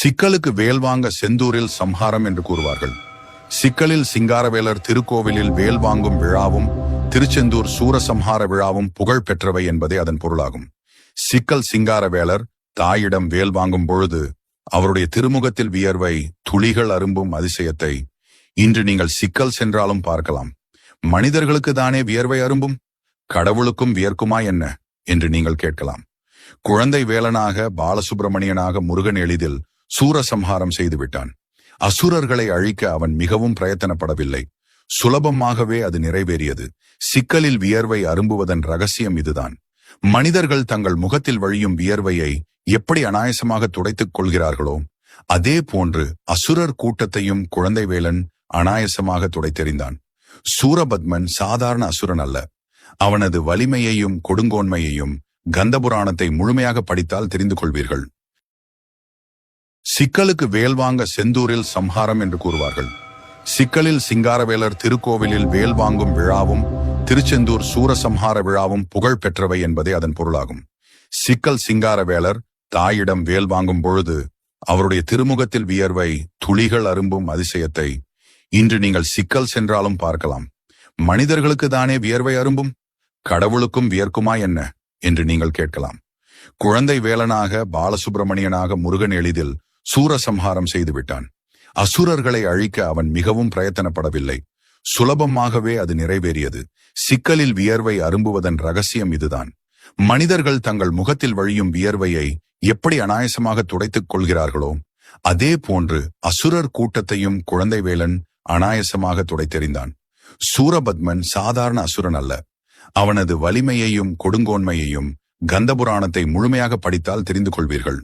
சிக்கலுக்கு வேல் வாங்க செந்தூரில் சம்ஹாரம் என்று கூறுவார்கள். சிக்கலில் சிங்காரவேலர் திருக்கோவிலில் வேல் வாங்கும் விழாவும் திருச்செந்தூர் சூரசம்ஹார விழாவும் புகழ் பெற்றவை என்பதே அதன் பொருளாகும். சிக்கல் சிங்காரவேலர் தாயிடம் வேல் வாங்கும் பொழுது அவருடைய திருமுகத்தில் வியர்வை துளிகள் அரும்பும் அதிசயத்தை இன்று நீங்கள் சிக்கல் சென்றாலும் பார்க்கலாம். மனிதர்களுக்கு தானே வியர்வை அரும்பும், கடவுளுக்கும் வியர்க்குமா என்ன என்று நீங்கள் கேட்கலாம். குழந்தை வேலனாக பாலசுப்பிரமணியனாக முருகன் எளிதில் சூரசம்ஹாரம் செய்து விட்டான். அசுரர்களை அழிக்க அவன் மிகவும் பிரயத்தனப்படவில்லை. சுலபமாகவே அது நிறைவேறியது. சிக்கலில் வியர்வை அரும்புவதன் ரகசியம் இதுதான். மனிதர்கள் தங்கள் முகத்தில் வழியும் வியர்வையை எப்படி அனாயசமாக துடைத்துக் கொள்கிறார்களோ அதே போன்று அசுரர் கூட்டத்தையும் குழந்தை வேலன் அனாயசமாக துடைத்தெறிந்தான். சூரபத்மன் சாதாரண அசுரன் அல்ல. அவனது வலிமையையும் கொடுங்கோன்மையையும் கந்தபுராணத்தை முழுமையாக படித்தால் தெரிந்து கொள்வீர்கள். சிக்கலுக்கு வேல் வாங்க செந்தூரில் சம்ஹாரம் என்று கூறுவார்கள். சிக்கலில் சிங்காரவேலர் திருக்கோவிலில் வேல் வாங்கும் விழாவும் திருச்செந்தூர் சூரசம்ஹார விழாவும் புகழ் பெற்றவை என்பதே அதன் பொருளாகும். சிக்கல் சிங்காரவேலர் தாயிடம் வேல் வாங்கும் பொழுது அவருடைய திருமுகத்தில் வியர்வை துளிகள் அரும்பும் அதிசயத்தை இன்று நீங்கள் சிக்கல் சென்றாலும் பார்க்கலாம். மனிதர்களுக்கு தானே வியர்வை அரும்பும், கடவுளுக்கும் வியர்க்குமா என்ன என்று நீங்கள் கேட்கலாம். குழந்தை வேலனாக பாலசுப்பிரமணியனாக முருகன் எளிதில் சூரசம்ஹாரம் செய்து விட்டான். அசுரர்களை அழிக்க அவன் மிகவும் பிரயத்தனப்படவில்லை. சுலபமாகவே அது நிறைவேறியது. சிக்கலில் வியர்வை அரும்புவதன் ரகசியம் இதுதான். மனிதர்கள் தங்கள் முகத்தில் வழியும் வியர்வையை எப்படி அனாயசமாக துடைத்துக் கொள்கிறார்களோ அதே போன்று அசுரர் கூட்டத்தையும் குழந்தை வேலன் அனாயசமாக துடைத்தெறிந்தான். சூரபத்மன் சாதாரண அசுரன் அல்ல. அவனது வலிமையையும் கொடுங்கோன்மையையும் கந்தபுராணத்தை முழுமையாக படித்தால் தெரிந்து கொள்வீர்கள்.